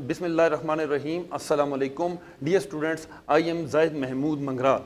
Bismillahirrahmanirrahim. Assalamu alaikum. Dear students, I am Zaid Mahmood Mangra.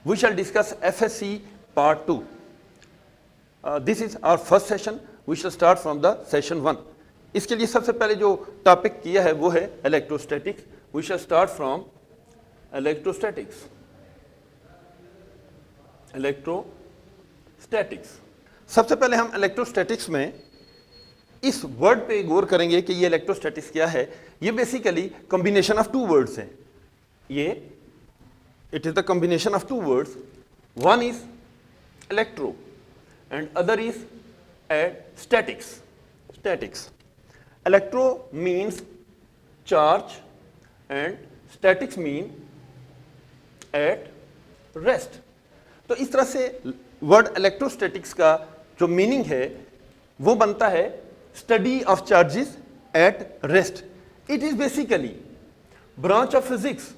We shall discuss FSC part 2. This is our first session. We shall start from the session 1. इसके लिए सबसे पहले जो topic किया है वो है electrostatics. We shall start from electrostatics. Electrostatics. सबसे पहले हम इलेक्ट्रोस्टैटिक्स में इस वर्ड पे गौर करेंगे कि ये इलेक्ट्रोस्टैटिक्स क्या है. ये basically combination of two words है. ये it is the combination of two words. One is electro and other is statics. Statics. Electro means charge and statics mean at rest. तो इस तरह से वर्ड इलेक्ट्रोस्टैटिक्स का जो मीनिंग है वो बनता है study of charges at rest. It is basically branch of physics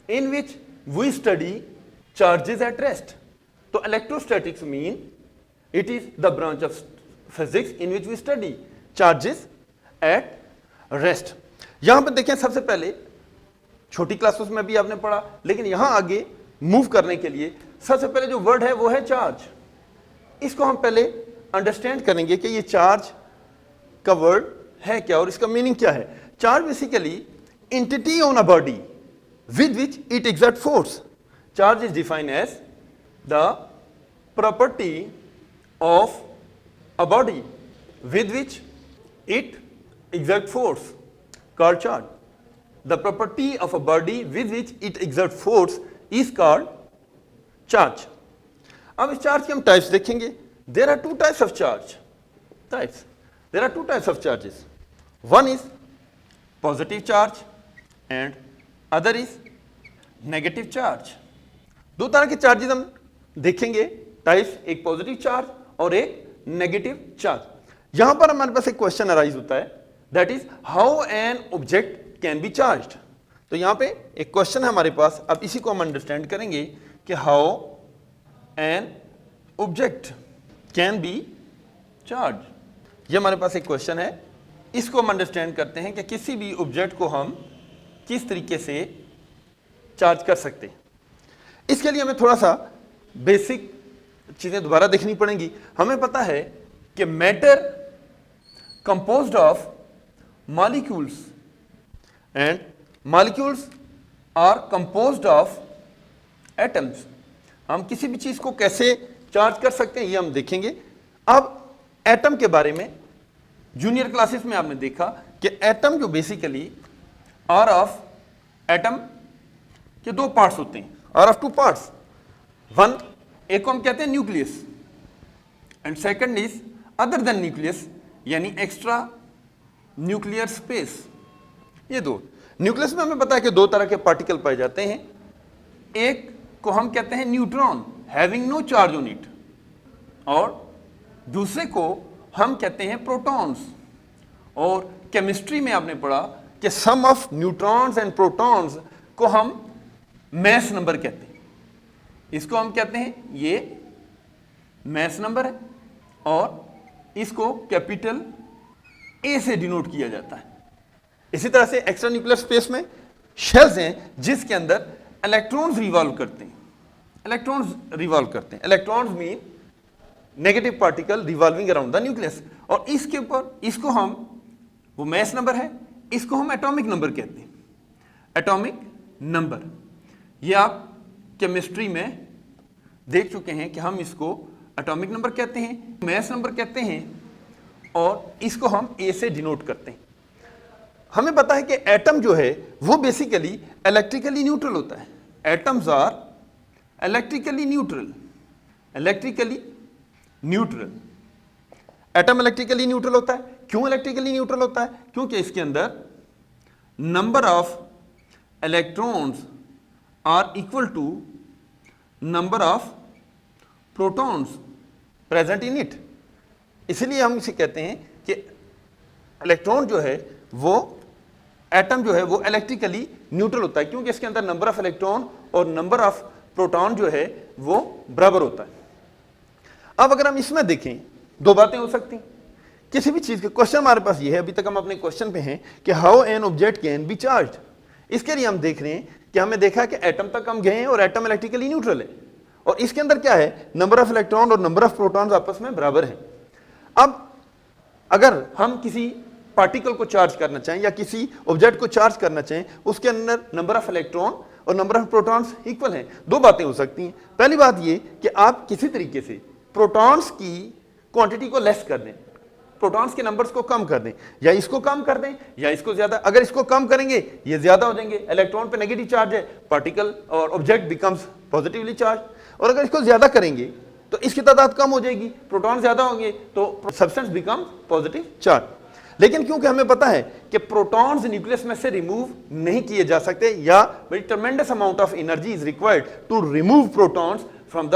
in which we study charges at rest. So electrostatics mean it is the branch of physics in which we study charges at rest. यहाँ पर देखें, सबसे पहले छोटी classes में भी आपने पढ़ा, लेकिन यहाँ आगे मूव करने के लिए सबसे पहले जो वर्ड है वो है चार्ज. इसको हम पहले अंडरस्टैंड करेंगे कि ये चार्ज का वर्ड है क्या और इसका मीनिंग क्या है. Charge basically entity on a body with which it exert force. Charge is defined as the property of a body with which it exert force called charge. The property of a body with which it exert force is called charge. अब इस charge के हम types देखेंगे. There are two types of charge. There are two types of charges. One is positive charge and other is negative charge. दो तरह के charges हम देखेंगे, टाइप्स, एक पॉजिटिव चार्ज और एक नेगेटिव चार्ज. यहां पर हमारे पास एक क्वेश्चन अराइज होता है, that is how an object can B charged. तो यहां पे एक क्वेश्चन है हमारे पास. अब इसी को हम अंडरस्टैंड करेंगे कि how an object can be charge. ये हमारे पास एक क्वेश्चन है. इसको हम अंडरस्टैंड करते हैं कि किसी भी ऑब्जेक्ट को हम किस तरीके से चार्ज कर सकते हैं. इसके लिए हमें थोड़ा सा बेसिक चीजें दोबारा देखनी पड़ेंगी. हमें पता है कि matter composed of molecules and molecules are composed of atoms. हम किसी भी चीज को कैसे चार्ज कर सकते हैं ये हम देखेंगे. अब एटम के बारे में जूनियर क्लासेस में आपने देखा कि एटम जो बेसिकली आर ऑफ एटम के दो पार्ट्स होते हैं, are of two parts. One, एक को हम कहते हैं nucleus and second is other than nucleus, यानी एक्स्ट्रा न्यूक्लियर स्पेस. ये दो. न्यूक्लियस में हमें पता है कि दो तरह के पार्टिकल पाए जाते हैं. एक को हम कहते हैं neutron having no charge on it, और दूसरे को हम कहते हैं प्रोटॉन्स. और केमिस्ट्री में आपने पढ़ा कि सम ऑफ न्यूट्रॉन्स एंड प्रोटॉन्स को हम मैस नंबर कहते हैं. इसको हम कहते हैं ये मैस नंबर है और इसको कैपिटल ए से डिनोट किया जाता है. इसी तरह से एक्स्ट्रा न्यूक्लियर स्पेस में शेल्स हैं जिसके अंदर इलेक्ट्रॉन्स रिवॉल्व करते हैं. Electrons mean negative particle revolving around the nucleus. और इसके ऊपर इसको हम, वो मैस नंबर है, इसको हम एटॉमिक नंबर कहते हैं. एटॉमिक नंबर ये आप केमिस्ट्री में देख चुके हैं कि हम इसको एटॉमिक नंबर कहते हैं, मैस नंबर कहते हैं, और इसको हम ए से डिनोट करते हैं. हमें पता है कि एटम जो है वो बेसिकली इलेक्ट्रिकली न्यूट्रल होता है. Atoms are electrically neutral. Atom electrically neutral होता है. क्यों इलेक्ट्रिकली न्यूट्रल होता है? क्योंकि इसके अंदर number of electrons are equal to number of protons present in it. इसलिए हम इसे कहते हैं कि इलेक्ट्रॉन जो है वो, एटम जो है वो इलेक्ट्रिकली न्यूट्रल होता है, क्योंकि इसके अंदर नंबर ऑफ इलेक्ट्रॉन और नंबर ऑफ प्रोटॉन जो है वो बराबर होता है. अब अगर हम इसमें देखें, दो बातें हो सकती किसी भी चीज के क्वेश्चन हमारे पास ये है, अभी तक हम अपने क्वेश्चन पे हैं कि how an object can B charged. इसके लिए हम देख रहे हैं कि हमें देखा कि एटम तक हम गए हैं और एटम इलेक्ट्रिकली न्यूट्रल है, और इसके अंदर क्या है, नंबर ऑफ इलेक्ट्रॉन और नंबर ऑफ प्रोटॉन्स आपस में बराबर हैं। अब अगर हम किसी पार्टिकल को चार्ज करना चाहें या किसी ऑब्जेक्ट को चार्ज करना चाहें, उसके अंदर नंबर ऑफ इलेक्ट्रॉन और नंबर ऑफ प्रोटॉन्स इक्वल हैं। दो बातें हो सकती हैं। पहली बात ये कि आप किसी तरीके से प्रोटॉन्स की क्वांटिटी को लेस कर दें, प्रोटॉन्स के नंबर्स को कम कर दें, या इसको कम कर दें या इसको ज्यादा। अगर इसको कम करेंगे ये ज्यादा हो जाएंगे, इलेक्ट्रॉन पे नेगेटिव चार्ज है, पार्टिकल और ऑब्जेक्ट बिकम्स पॉजिटिवली चार्ज। और अगर इसको ज्यादा करेंगे तो इसकी तादाद कम हो जाएगी, प्रोटॉन ज्यादा होंगे तो सब्सटेंस बिकम्स पॉजिटिव चार्ज। लेकिन क्योंकि हमें पता है कि प्रोटॉन्स न्यूक्लियस में से रिमूव नहीं किए जा सकते, या very tremendous amount of energy is required to remove protons from the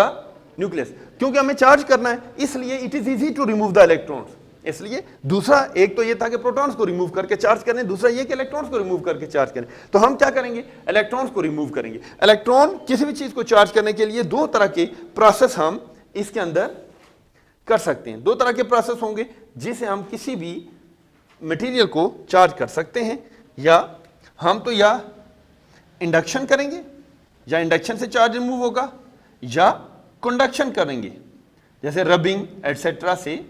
nucleus, क्योंकि हमें चार्ज करना है, इसलिए it is easy to remove the electrons. इसलिए दूसरा, एक तो ये था कि प्रोटॉन्स को रिमूव करके चार्ज करें, दूसरा ये कि इलेक्ट्रॉन्स को रिमूव करके चार्ज करें। तो हम क्या करेंगे, इलेक्ट्रॉन्स को रिमूव करेंगे। इलेक्ट्रॉन किसी भी चीज को चार्ज करने के लिए दो तरह के प्रोसेस हम इसके अंदर कर सकते हैं। दो तरह के प्रोसेस होंगे जिसे हम किसी भी मटेरियल को चार्ज कर सकते हैं, या हम तो या इंडक्शन करेंगे, या इंडक्शन से चार्ज रिमूव होगा, या कंडक्शन करेंगे, जैसे रबिंग एटसेट्रा से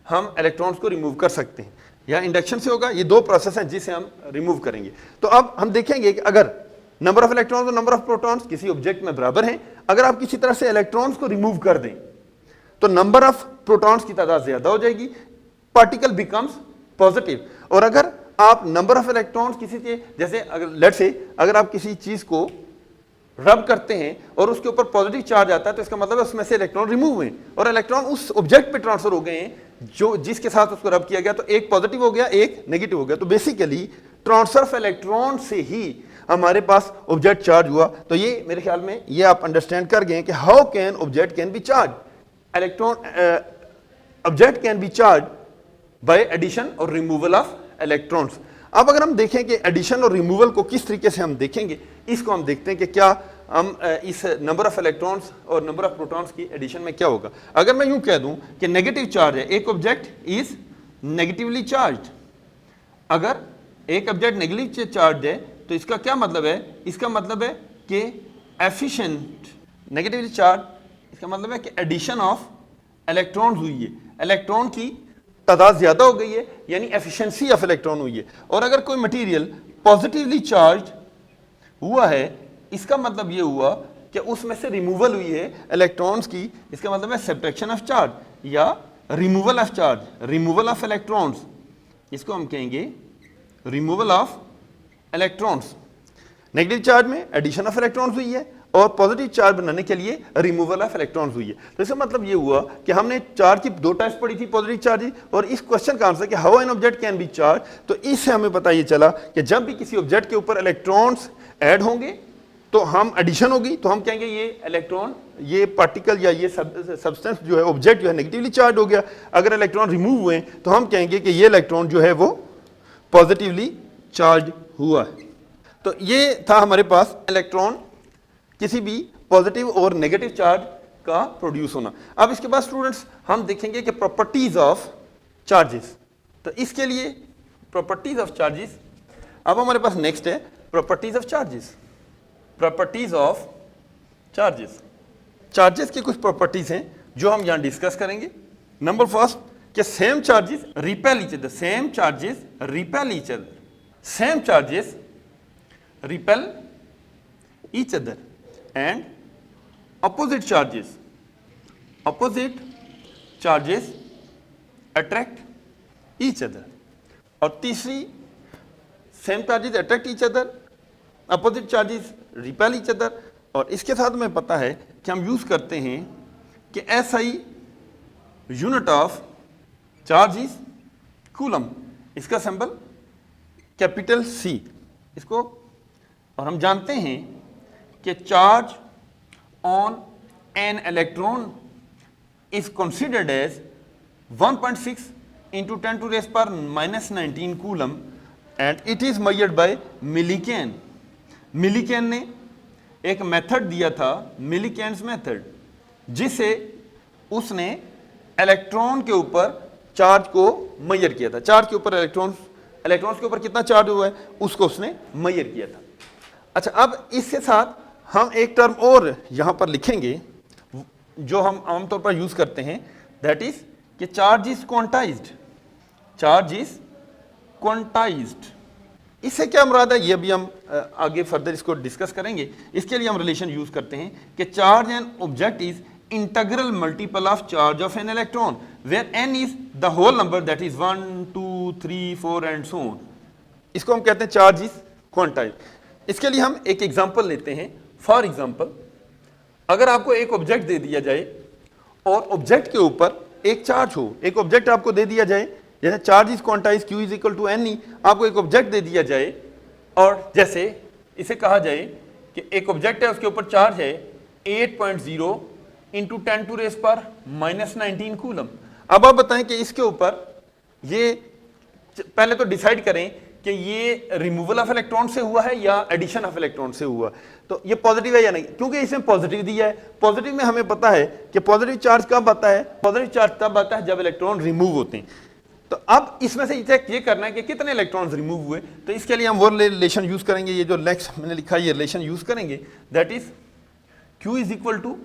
हम इलेक्ट्रॉन्स को रिमूव कर सकते हैं, या इंडक्शन से होगा। ये दो प्रोसेस हैं जिसे हम रिमूव करेंगे। तो अब हम देखेंगे कि अगर नंबर ऑफ इलेक्ट्रॉन्स और नंबर ऑफ प्रोटॉन्स किसी ऑब्जेक्ट में बराबर हैं, अगर आप किसी तरह से इलेक्ट्रॉन्स को रिमूव कर दें तो नंबर ऑफ प्रोटॉन्स की तादाद ज्यादा हो जाएगी, पार्टिकल बिकम्स पॉजिटिव। और अगर आप नंबर ऑफ इलेक्ट्रॉन्स किसी के, जैसे अगर लेट्स से अगर आप किसी चीज को रब करते हैं और उसके ऊपर पॉजिटिव चार्ज आता है, तो इसका मतलब है उसमें से इलेक्ट्रॉन रिमूव हुए और इलेक्ट्रॉन उस ऑब्जेक्ट पे ट्रांसफर हो गए हैं जो जिसके साथ उसको रब किया गया। तो एक पॉजिटिव हो गया, एक नेगेटिव हो गया। तो बेसिकली ट्रांसफर ऑफ इलेक्ट्रॉन से ही हमारे पास ऑब्जेक्ट चार्ज हुआ। तो ये मेरे ख्याल में ये आप अंडरस्टैंड कर गए कि how can object can be charge. Electron object can be charge by addition और रिमूवल ऑफ इलेक्ट्रॉन्स। अब अगर हम देखें कि एडिशन और रिमूवल को किस तरीके से हम देखेंगे, इसको हम देखते हैं कि क्या हम इस नंबर ऑफ इलेक्ट्रॉन्स और नंबर ऑफ प्रोटॉन्स की एडिशन में क्या होगा। अगर मैं यूं कह दूं कि नेगेटिव चार्ज है, एक ऑब्जेक्ट इज नेगेटिवली चार्ज्ड, अगर एक ऑब्जेक्ट नेगेटिव चार्ज है तो इसका क्या मतलब है, इसका मतलब है कि एफिशिएंट नेगेटिवली चार्ज, इसका मतलब है कि एडिशन ऑफ इलेक्ट्रॉन हुई है, इलेक्ट्रॉन की तादाद ज्यादा हो गई है, यानी एफिशिएंसी ऑफ इलेक्ट्रॉन हुई है। और अगर कोई मटेरियल पॉजिटिवली चार्ज हुआ है, इसका मतलब ये हुआ कि उसमें से रिमूवल हुई है इलेक्ट्रॉन्स की, इसका मतलब है सब्ट्रैक्शन ऑफ चार्ज या removal of charge, removal of electrons, इसको हम कहेंगे removal of electrons. Negative charge में एडिशन ऑफ इलेक्ट्रॉन्स हुई है और पॉजिटिव चार्ज बनाने के लिए रिमूवल ऑफ इलेक्ट्रॉन्स हुई है। तो इसका मतलब ये हुआ कि हमने चार्ज की दो टाइप्स पढ़ी थी, पॉजिटिव चार्ज, और इस क्वेश्चन का आंसर कि how an object can be charge, तो इससे हमें पता ये चला कि जब भी किसी ऑब्जेक्ट के ऊपर इलेक्ट्रॉन्स ऐड होंगे तो हम एडिशन होगी तो हम कहेंगे ये इलेक्ट्रॉन, ये पार्टिकल या ये सब्सटेंस जो है, ऑब्जेक्ट जो है नेगेटिवली चार्ज हो गया। अगर इलेक्ट्रॉन रिमूव हुए तो हम कहेंगे कि ये इलेक्ट्रॉन जो है वो पॉजिटिवली चार्ज हुआ है। तो ये था हमारे पास इलेक्ट्रॉन किसी भी पॉजिटिव और नेगेटिव चार्ज का प्रोड्यूस होना। अब इसके बाद स्टूडेंट्स हम देखेंगे कि प्रॉपर्टीज ऑफ चार्जेस। तो इसके लिए प्रॉपर्टीज ऑफ चार्जेस, अब हमारे पास नेक्स्ट है properties of charges. Properties of charges, charges की कुछ प्रॉपर्टीज हैं जो हम यहां डिस्कस करेंगे। नंबर फर्स्ट कि same charges repel each other, same charges repel each other, same charges repel each other and opposite charges attract each other। और तीसरी same charges attract each other, opposite charges repel each other। और इसके साथ में पता है कि हम यूज करते हैं कि SI unit of charge is coulomb, इसका सिंबल कैपिटल C इसको। और हम जानते हैं कि charge on an electron is considered as 1.6 into 10⁻⁻⁹ coulomb and it is measured by Millikan. Millikan ने एक मेथड दिया था, मिलीकेन्स मेथड, जिसे उसने इलेक्ट्रॉन के ऊपर चार्ज को मेजर किया था, चार्ज के ऊपर इलेक्ट्रॉन्स के ऊपर कितना चार्ज हुआ है उसको उसने मेजर किया था। अच्छा, अब इसके साथ हम एक टर्म और यहां पर लिखेंगे जो हम आमतौर पर यूज करते हैं, दैट इज कि charge is quantized. Charge is quantized, इससे क्या मुराद है ये भी हम आगे फर्दर इसको डिस्कस करेंगे। इसके लिए हम रिलेशन यूज करते हैं कि charge and object is integral multiple of charge of an electron where n is the whole number that is 1 2 3 4 and so on. इसको हम कहते हैं चार्ज इज क्वांटाइज्ड। इसके लिए हम एक एग्जांपल लेते हैं। फॉर एग्जांपल, अगर आपको एक ऑब्जेक्ट दे दिया जाए और ऑब्जेक्ट के ऊपर एक चार्ज हो, एक ऑब्जेक्ट आपको दे दिया जाए, जैसे charge is quantize Q is equal to NE, आपको एक ऑब्जेक्ट दे दिया जाए और जैसे इसे कहा जाए कि एक ऑब्जेक्ट है उसके ऊपर चार्ज है 8.0 इंटू 10 टू रेस पर -19 कूलम। अब आप बताएं कि इसके ऊपर ये पहले तो डिसाइड करें कि ये रिमूवल ऑफ इलेक्ट्रॉन से हुआ है या एडिशन ऑफ इलेक्ट्रॉन से हुआ, तो ये पॉजिटिव है या नहीं, क्योंकि इसमें पॉजिटिव दिया है। पॉजिटिव में हमें पता है कि पॉजिटिव चार्ज कब आता है, पॉजिटिव चार्ज तब आता है जब इलेक्ट्रॉन रिमूव होते हैं। तो अब इसमें से चेक ये करना है कि कितने इलेक्ट्रॉन्स रिमूव हुए, तो इसके लिए हम वो रिलेशन यूज करेंगे, ये जो नेक्स्ट मैंने लिखा है ये रिलेशन यूज करेंगे, that is Q is equal to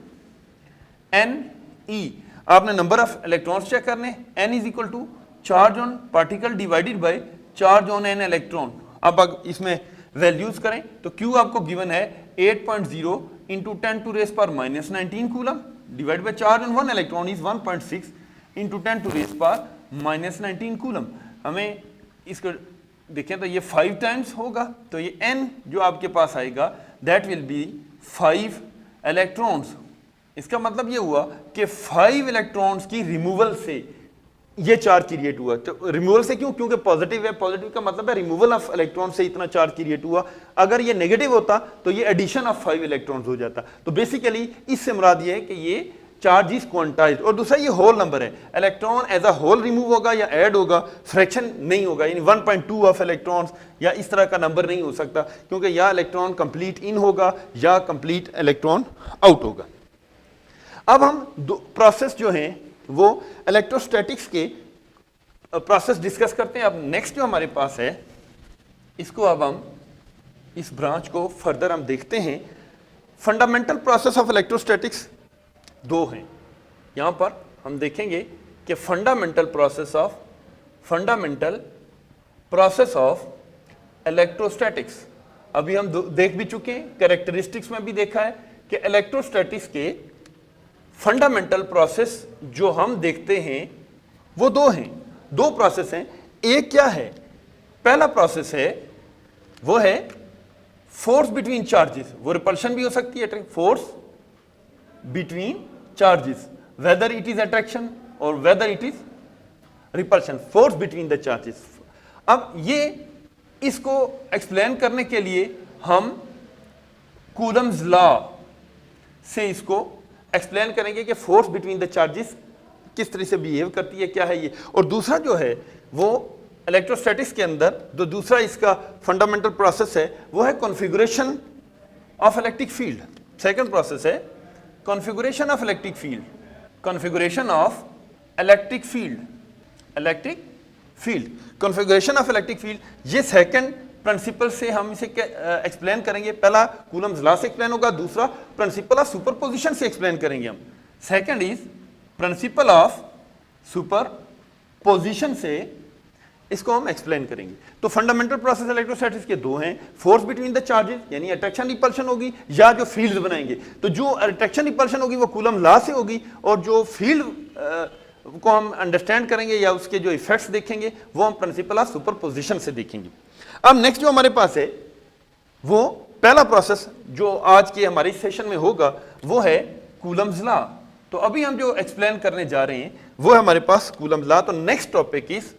NE। आपने नंबर ऑफ इलेक्ट्रॉन्स चेक करने, N is equal to charge on particle divided by charge on an electron. अब इसमें वैल्यूज करें तो Q आपको गिवन है 8.0 इंटू 10 टू रेस पर -19 coulomb divide by charge on one electron is 1.6 into 10 to raise पर -19 coulomb. हमें इसको देखें तो ये 5 टाइम्स होगा, तो ये N जो आपके पास आएगा दैट विल बी 5 इलेक्ट्रॉन्स। इसका मतलब ये हुआ कि 5 इलेक्ट्रॉन्स की रिमूवल से ये चार्ज क्रिएट हुआ। तो रिमूवल से क्यों, क्योंकि पॉजिटिव है, पॉजिटिव का मतलब है रिमूवल ऑफ इलेक्ट्रॉन से इतना चार्ज क्रिएट हुआ। अगर ये नेगेटिव होता तो ये एडिशन ऑफ 5 इलेक्ट्रॉन्स हो जाता। तो बेसिकली इससे मुराद ये है कि ये चार्ज इज क्वांटाइज्ड। और दूसरा ये होल नंबर है, electron as a whole remove होगा या ऐड होगा, फ्रैक्शन नहीं होगा, यानी 1.2 ऑफ इलेक्ट्रॉन्स या इस तरह का नंबर नहीं हो सकता, क्योंकि या इलेक्ट्रॉन कंप्लीट इन होगा या कंप्लीट इलेक्ट्रॉन आउट होगा। अब हम दो प्रोसेस जो हैं वो इलेक्ट्रोस्टैटिक्स के प्रोसेस डिस्कस करते हैं। अब नेक्स्ट जो हमारे पास है, इसको अब हम इस ब्रांच को फर्दर हम देखते हैं। फंडामेंटल प्रोसेस ऑफ इलेक्ट्रोस्टैटिक्स दो हैं। यहां पर हम देखेंगे कि फंडामेंटल प्रोसेस ऑफ इलेक्ट्रोस्टैटिक्स अभी हम देख भी चुके हैं, कैरेक्टरिस्टिक्स में भी देखा है कि इलेक्ट्रोस्टैटिक्स के फंडामेंटल प्रोसेस जो हम देखते हैं वो दो हैं, दो प्रोसेस हैं। एक क्या है, पहला प्रोसेस है वो है फोर्स बिटवीन चार्जेस, वो रिपल्शन भी हो सकती है, force between charges, whether it is attraction और whether it is repulsion, force between the charges. अब ये इसको एक्सप्लेन करने के लिए हम कूलम्स लॉ से इसको एक्सप्लेन करेंगे कि फोर्स बिटवीन द चार्जेस किस तरह से बिहेव करती है, क्या है ये। और दूसरा जो है वो इलेक्ट्रोस्टैटिक्स के अंदर जो दूसरा इसका फंडामेंटल प्रोसेस है वो है configuration of electric field. Second process है configuration of electric field, configuration of electric field, electric field, configuration of electric field. ये सेकंड प्रिंसिपल से हम इसे एक्सप्लेन करेंगे। पहला कूलम्स लॉ से एक्सप्लेन होगा, दूसरा प्रिंसिपल ऑफ सुपरपोजिशन से एक्सप्लेन करेंगे हम। Second is principle of superposition से इसको हम एक्सप्लेन करेंगे। तो फंडामेंटल प्रोसेस इलेक्ट्रोस्टैटिक्स के दो हैं, फोर्स बिटवीन द चार्जेस यानी अट्रैक्शन रिपल्शन होगी, या जो फील्ड बनाएंगे। तो जो अट्रैक्शन रिपल्शन होगी वो कूलम लॉ से होगी, और जो फील्ड को हम अंडरस्टैंड करेंगे या उसके जो इफेक्ट्स देखेंगे वो हम प्रिंसिपल ऑफ सुपरपोजिशन से देखेंगे। अब नेक्स्ट जो हमारे पास है वो पहला प्रोसेस जो आज के हमारे सेशन में होगा वो है कूलम्स लॉ। तो अभी हम जो एक्सप्लेन करने जा रहे हैं वो है हमारे पास कूलम्स लॉ। तो नेक्स्ट टॉपिक इज